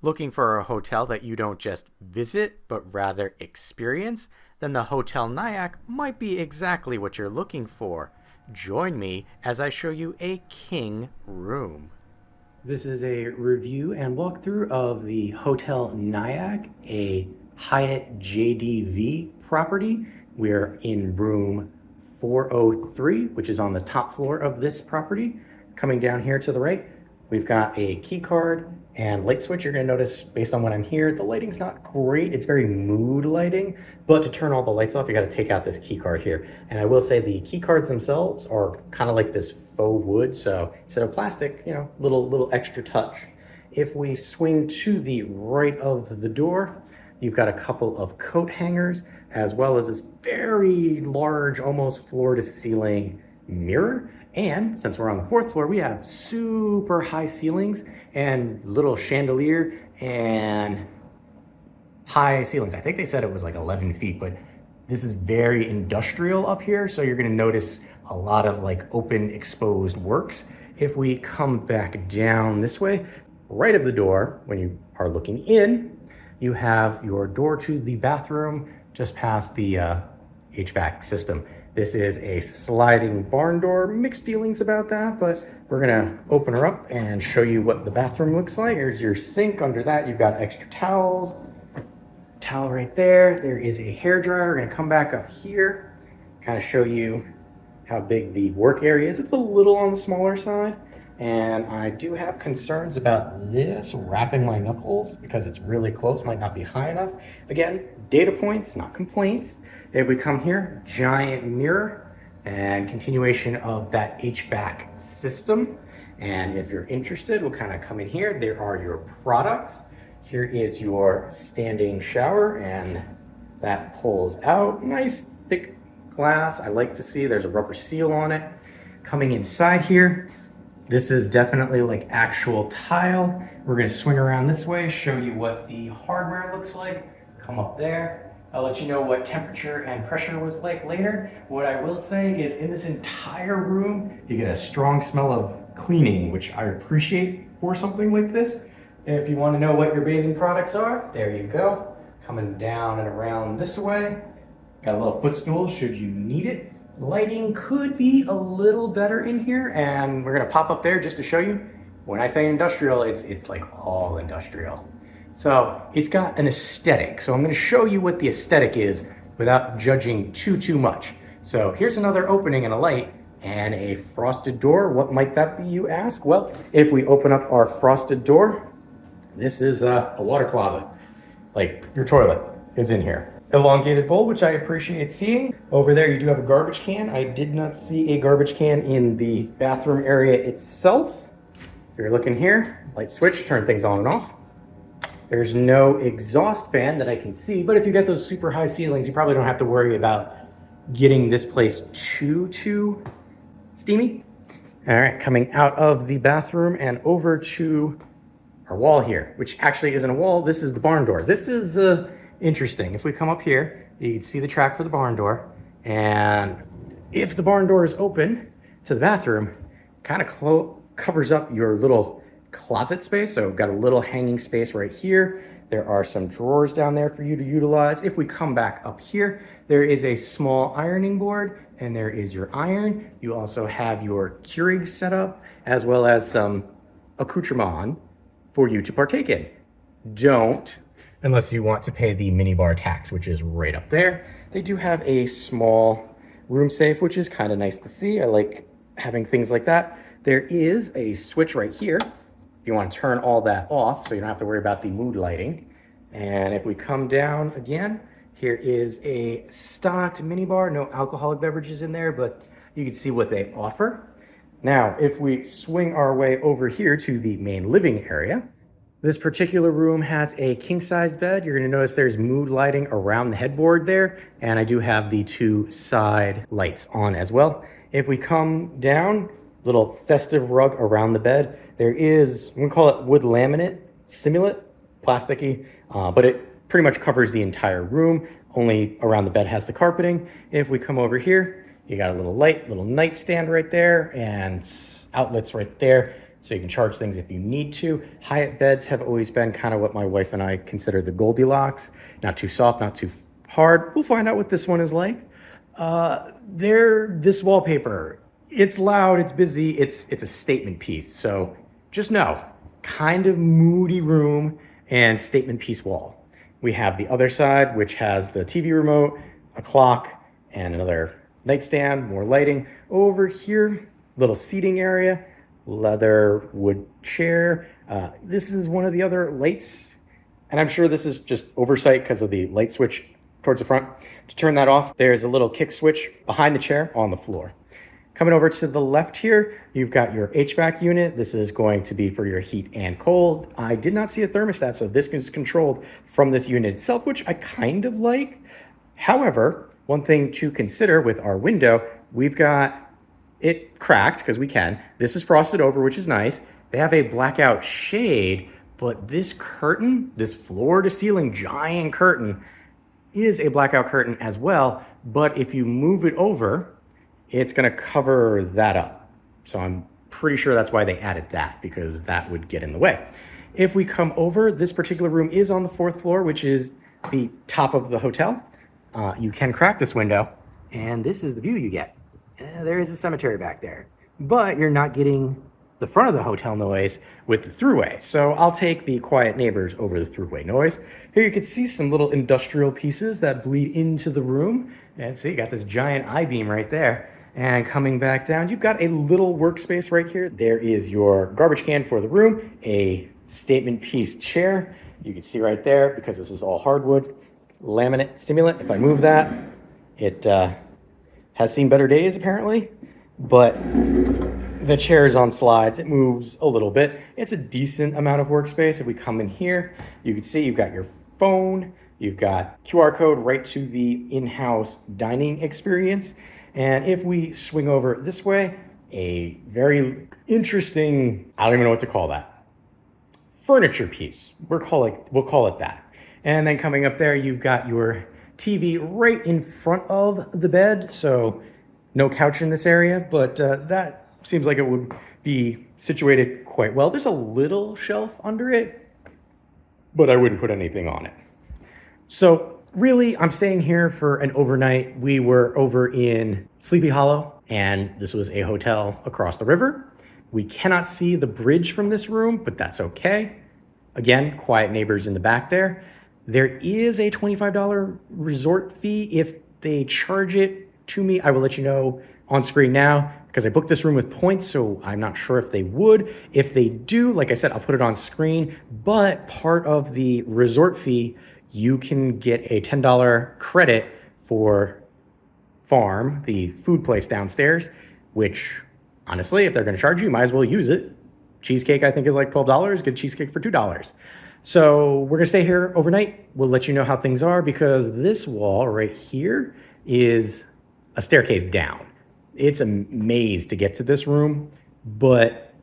Looking for a hotel that you don't just visit, but rather experience? Then the Hotel Nyack might be exactly what you're looking for. Join me as I show you a king room. This is a review and walkthrough of the Hotel Nyack, a Hyatt JdV property. We're in room 403, which is on the top floor of this property. Coming down here to the right, we've got a key card and light switch. You're gonna notice, based on what I'm here, the lighting's not great. It's very mood lighting, but to turn all the lights off, you gotta take out this key card here. And I will say the key cards themselves are kind of like this faux wood, so instead of plastic, you know, little extra touch. If we swing to the right of the door, you've got a couple of coat hangers, as well as this very large, almost floor to ceiling mirror. And since we're on the fourth floor, we have super high ceilings and little chandelier and high ceilings. I think they said it was like 11 feet, but this is very industrial up here. So you're gonna notice a lot of like open exposed works. If we come back down this way, right of the door, when you are looking in, you have your door to the bathroom just past the HVAC system. This is a sliding barn door. Mixed feelings about that, but we're gonna open her up and show you what the bathroom looks like. Here's your sink. Under that, you've got extra towels. Towel right there. There is a hair dryer. We're gonna come back up here, kind of show you how big the work area is. It's a little on the smaller side. And I do have concerns about this wrapping my knuckles because it's really close, might not be high enough. Again, data points, not complaints. If we come here, giant mirror and continuation of that HVAC system. And if you're interested, we'll kind of come in here. There are your products. Here is your standing shower, and that pulls out. Nice thick glass. I like to see there's a rubber seal on it. Coming inside here, this is definitely like actual tile. We're gonna swing around this way, show you what the hardware looks like. Come up there. I'll let you know what temperature and pressure was like later. What I will say is in this entire room, you get a strong smell of cleaning, which I appreciate for something like this. If you wanna know what your bathing products are, there you go. Coming down and around this way. Got a little footstool should you need it. Lighting could be a little better in here, and we're gonna pop up there just to show you. When I say industrial, it's like all industrial. So it's got an aesthetic. So I'm gonna show you what the aesthetic is without judging too much. So here's another opening and a light and a frosted door. What might that be, you ask? Well, if we open up our frosted door, this is a water closet. Like your toilet is in here. Elongated bowl, which I appreciate seeing. Over there, you do have a garbage can. I did not see a garbage can in the bathroom area itself. If you're looking here, light switch, turn things on and off. There's no exhaust fan that I can see, but if you get those super high ceilings, you probably don't have to worry about getting this place too steamy. All right, coming out of the bathroom and over to our wall here, which actually isn't a wall. This is the barn door. This is interesting. If we come up here, you can see the track for the barn door. And if the barn door is open to the bathroom, kind of covers up your little closet space. So we've got a little hanging space right here. There are some drawers down there for you to utilize. If we come back up here, there is a small ironing board and there is your iron. You also have your Keurig set up, as well as some accoutrement for you to partake in. Don't, unless you want to pay the minibar tax, which is right up there. They do have a small room safe, which is kind of nice to see. I like having things like that. There is a switch right here if you want to turn all that off, so you don't have to worry about the mood lighting. And if we come down again, here is a stocked minibar. No alcoholic beverages in there, but you can see what they offer. Now, if we swing our way over here to the main living area, this particular room has a king-size bed. You're gonna notice there's mood lighting around the headboard there, and I do have the two side lights on as well. If we come down, little festive rug around the bed. There is, I'm gonna call it wood laminate, simulate, plasticky, but it pretty much covers the entire room. Only around the bed has the carpeting. If we come over here, you got a little light, little nightstand right there, and outlets right there. so you can charge things if you need to. Hyatt beds have always been kind of what my wife and I consider the Goldilocks. Not too soft, not too hard. We'll find out what this one is like. This wallpaper, it's loud, it's busy, it's a statement piece. So just know, kind of moody room and statement piece wall. We have the other side, which has the TV remote, a clock, and another nightstand, more lighting. Over here, little seating area, leather wood chair. This is one of the other lights, and I'm sure this is just oversight because of the light switch towards the front. To turn that off, there's a little kick switch behind the chair on the floor. Coming over to the left here, you've got your HVAC unit. This is going to be for your heat and cold. I did not see a thermostat, so this is controlled from this unit itself, which I kind of like. However, one thing to consider with our window, we've got it cracked because we can. This is frosted over, which is nice. They have a blackout shade, but this curtain, this floor to ceiling giant curtain, is a blackout curtain as well, but if you move it over, it's gonna cover that up. So I'm pretty sure that's why they added that, because that would get in the way. If we come over, this particular room is on the 4th floor, which is the top of the hotel. You can crack this window, and this is the view you get. There is a cemetery back there, but you're not getting the front of the hotel noise with the throughway. So I'll take the quiet neighbors over the throughway noise. Here you can see some little industrial pieces that bleed into the room. And see, you got this giant I-beam right there. And coming back down, you've got a little workspace right here. There is your garbage can for the room, a statement piece chair. You can see right there, because this is all hardwood, laminate simulant. If I move that, it has seen better days apparently, but the chair is on slides. It moves a little bit. It's a decent amount of workspace. If we come in here, you can see you've got your phone, you've got QR code right to the in-house dining experience. And if we swing over this way, a very interesting, I don't even know what to call that, furniture piece. We'll call it that. And then coming up there, you've got your TV right in front of the bed. So no couch in this area, but that seems like it would be situated quite well. There's a little shelf under it, but I wouldn't put anything on it. So really, I'm staying here for an overnight. We were over in Sleepy Hollow, and this was a hotel across the river. We cannot see the bridge from this room, but that's okay. Again, quiet neighbors in the back there. There is a $25 resort fee. If they charge it to me, I will let you know on screen now, because I booked this room with points, so I'm not sure if they would. If they do, like I said, I'll put it on screen, but part of the resort fee, you can get a $10 credit for Farm, the food place downstairs, which honestly, if they're gonna charge you, might as well use it. Cheesecake, I think, is like $12, get cheesecake for $2. So we're gonna stay here overnight. We'll let you know how things are, because this wall right here is a staircase down. It's a maze to get to this room, but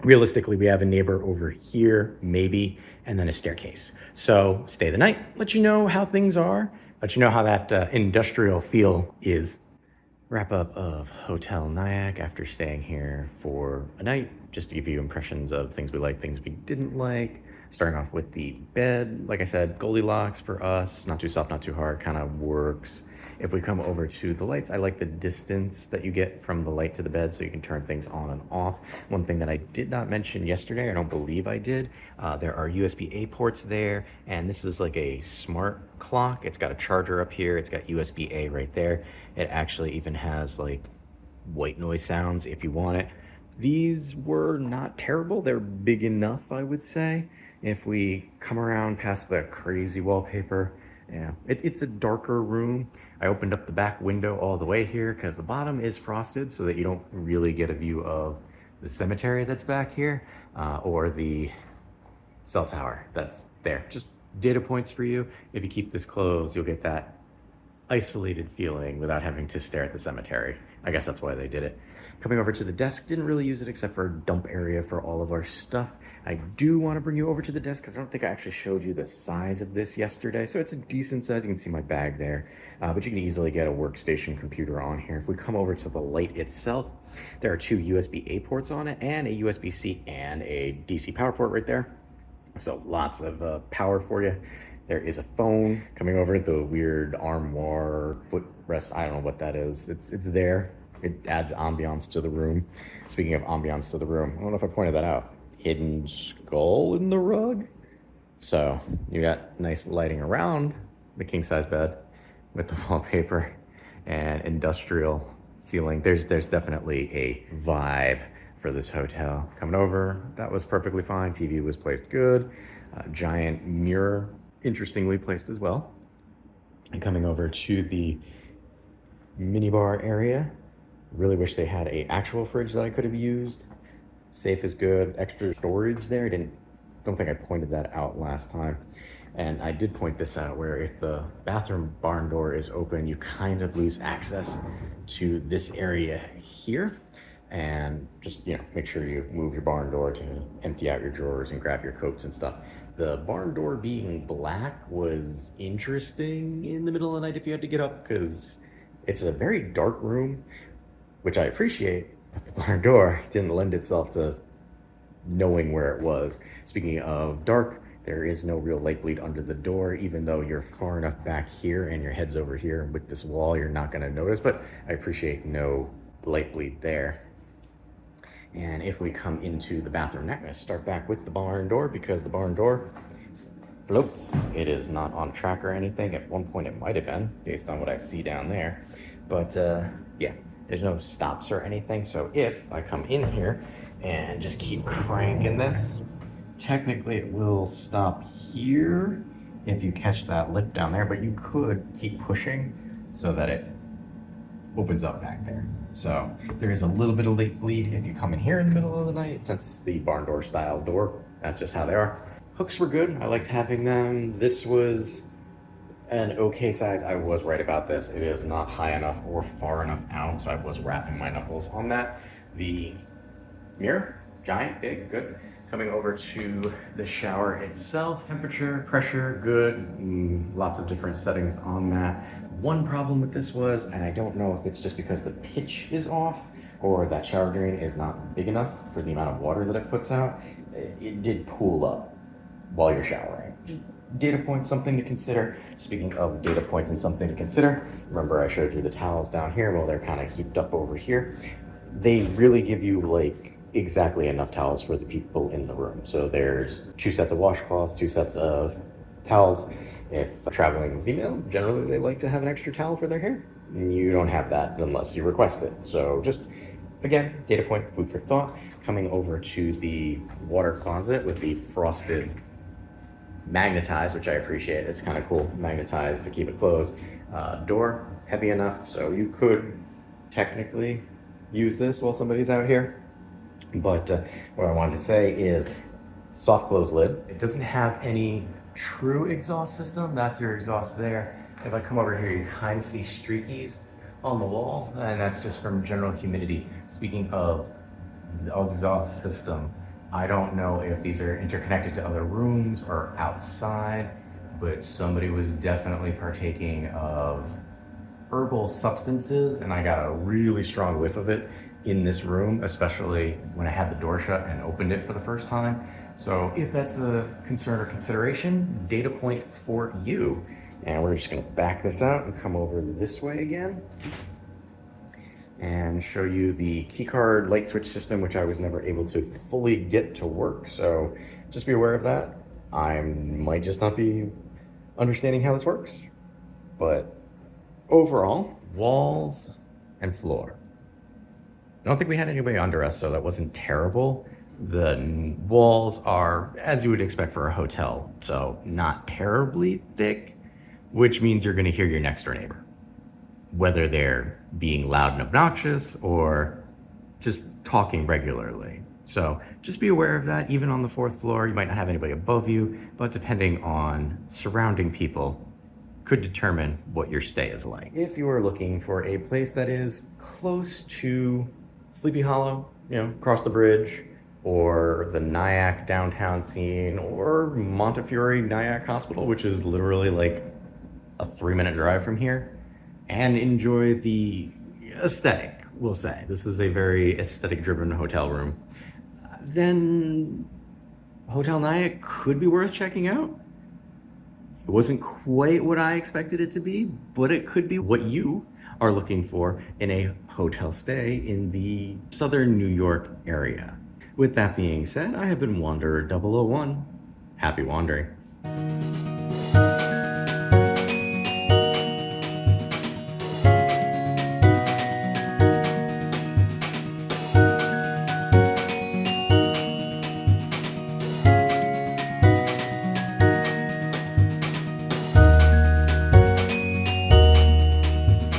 realistically, we have a neighbor over here, maybe, and then a staircase. So stay the night, let you know how things are, let you know how that industrial feel is. Wrap up of Hotel Nyack after staying here for a night, just to give you impressions of things we liked, things we didn't like. Starting off with the bed, like I said, Goldilocks for us, not too soft, not too hard, kind of works. If we come over to the lights, I like the distance that you get from the light to the bed, so you can turn things on and off. One thing that I did not mention yesterday, I don't believe I did, there are USB-A ports there, and this is like a smart clock. It's got a charger up here, it's got USB-A right there. It actually even has like white noise sounds if you want it. These were not terrible, they're big enough, I would say. If we come around past the crazy wallpaper, yeah, it's a darker room. I opened up the back window all the way here because the bottom is frosted, so that you don't really get a view of the cemetery that's back here, or the cell tower that's there. Just data points for you. If you keep this closed, you'll get that isolated feeling without having to stare at the cemetery. I guess that's why they did it. Coming over to the desk, didn't really use it except for a dump area for all of our stuff. I do want to bring you over to the desk because I don't think I actually showed you the size of this yesterday. So it's a decent size. You can see my bag there, but you can easily get a workstation computer on here. If we come over to the light itself, there are two USB-A ports on it and a USB-C and a DC power port right there. So lots of power for you. There is a phone coming over, the weird armoire footrest. I don't know what that is. It's there. It adds ambiance to the room. Speaking of ambiance to the room, I don't know if I pointed that out. Hidden skull in the rug. So you got nice lighting around the king size bed with the wallpaper and industrial ceiling. There's definitely a vibe for this hotel. Coming over, that was perfectly fine. TV was placed good. Giant mirror, interestingly placed as well. And coming over to the minibar area, really wish they had a actual fridge that I could have used. Safe is good. Extra storage there. Don't think I pointed that out last time. And I did point this out where if the bathroom barn door is open, you kind of lose access to this area here. And just, make sure you move your barn door to empty out your drawers and grab your coats and stuff. The barn door being black was interesting in the middle of the night if you had to get up, because it's a very dark room, which I appreciate, but the barn door didn't lend itself to knowing where it was. Speaking of dark, there is no real light bleed under the door, even though you're far enough back here and your head's over here with this wall, you're not gonna notice, but I appreciate no light bleed there. And if we come into the bathroom next, I'm gonna start back with the barn door because the barn door floats. It is not on track or anything. At one point it might have been, based on what I see down there. But yeah, there's no stops or anything. So if I come in here and just keep cranking this, technically it will stop here if you catch that lip down there, but you could keep pushing so that it opens up back there. So there is a little bit of late bleed if you come in here in the middle of the night, since the barn door style door, that's just how they are. Hooks were good. I liked having them. This was an okay size. I was right about this. It is not high enough or far enough out, so I was wrapping my knuckles on that. The mirror, giant, big, good. Coming over to the shower itself, temperature, pressure, good. Lots of different settings on that. One problem with this was, and I don't know if it's just because the pitch is off or that shower drain is not big enough for the amount of water that it puts out, it did pool up while you're showering. Just data points, something to consider. Speaking of data points and something to consider, remember I showed you the towels down here? Well, they're kind of heaped up over here. They really give you like exactly enough towels for the people in the room. So there's 2 sets of washcloths, 2 sets of towels. If traveling female, generally they like to have an extra towel for their hair. You don't have that unless you request it. So just, again, data point, food for thought. Coming over to the water closet with the frosted magnetized, which I appreciate. It's kind of cool, magnetized to keep it closed. Door, heavy enough, so you could technically use this while somebody's out here. But what I wanted to say is soft close lid. It doesn't have any true exhaust system. That's your exhaust there. If I come over here, you kind of see streakies on the wall, and that's just from general humidity. Speaking of the exhaust system, I don't know if these are interconnected to other rooms or outside, but somebody was definitely partaking of herbal substances, and I got a really strong whiff of it in this room, especially when I had the door shut and opened it for the first time. So if that's a concern or consideration, data point for you. And we're just gonna back this out and come over this way again and show you the keycard light switch system, which I was never able to fully get to work. So just be aware of that. I might just not be understanding how this works, but overall, walls and floor. I don't think we had anybody under us, so that wasn't terrible. The walls are, as you would expect for a hotel, so not terribly thick, which means you're gonna hear your next door neighbor, whether they're being loud and obnoxious or just talking regularly. So just be aware of that. Even on the 4th floor, you might not have anybody above you, but depending on surrounding people could determine what your stay is like. If you are looking for a place that is close to Sleepy Hollow, across the bridge, or the Nyack downtown scene, or Montefiore Nyack Hospital, which is literally like a 3-minute drive from here, and enjoy the aesthetic, we'll say. This is a very aesthetic driven hotel room. Then Hotel Nyack could be worth checking out. It wasn't quite what I expected it to be, but it could be what you are looking for in a hotel stay in the southern New York area. With that being said, I have been Wanderer 001. Happy wandering.